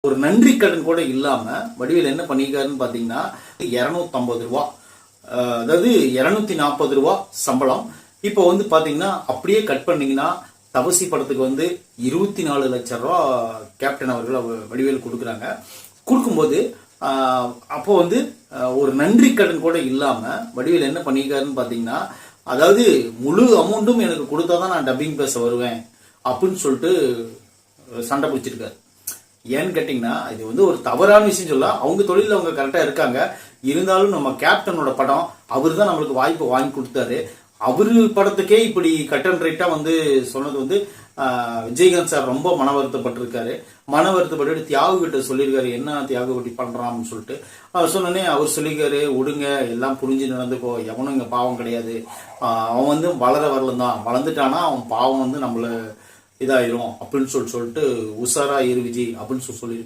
ஒரு நன்றி கடன் கூட இல்லாம வடிவேல் என்ன பண்ணிருக்காருன்னு பாத்தீங்கன்னா 250 ரூபா, அதாவது 240 ரூபா சம்பளம். இப்போ வந்து பாத்தீங்கன்னா அப்படியே கட் பண்ணீங்கன்னா தவசி படத்துக்கு 24 லட்சம் ரூபா கேப்டன் அவர்கள் வடிவேல் கொடுக்குறாங்க. கொடுக்கும்போது அப்போ ஒரு நன்றி கடன் கூட இல்லாம வடிவேல் என்ன பண்ணிருக்காருன்னு பாத்தீங்கன்னா, அதாவது முழு அமௌண்ட்டும் எனக்கு கொடுத்தாதான் நான் டப்பிங் பேச வருவேன் அப்படின்னு சொல்லிட்டு சண்டை பிடிச்சிருக்காரு. ஏன்னு கேட்டீங்கன்னா இது ஒரு தவறான விஷயம் சொல்ல, அவங்க தொழில அவங்க கரெக்டா இருக்காங்க. இருந்தாலும் நம்ம கேப்டனோட படம் அவர் தான் நம்மளுக்கு வாய்ப்பு வாங்கி கொடுத்தாரு. அவரு படத்துக்கே இப்படி கட் அண்ட் ரைட்டா சொன்னது விஜயகாந்த் சார் ரொம்ப மன வருத்தப்பட்டிருக்காரு. மன வருத்தப்பட்டு தியாகு கிட்ட சொல்லியிருக்காரு, என்ன தியாகு இப்படி பண்றான்னு சொல்லிட்டு. அவர் சொன்னோடனே அவர் சொல்லியிருக்காரு, விடுங்க எல்லாம் புரிஞ்சு நடந்துக்கோ, எவனும் இங்க பாவம் கிடையாது, அவன் வளர வரலாம் தான், வளர்ந்துட்டானா அவன் பாவம் நம்மள இதாயிரும் அப்படின்னு சொல்லிட்டு உஷாரா இரு விஜய் அப்படின்னு சொல்லியிருக்காரு.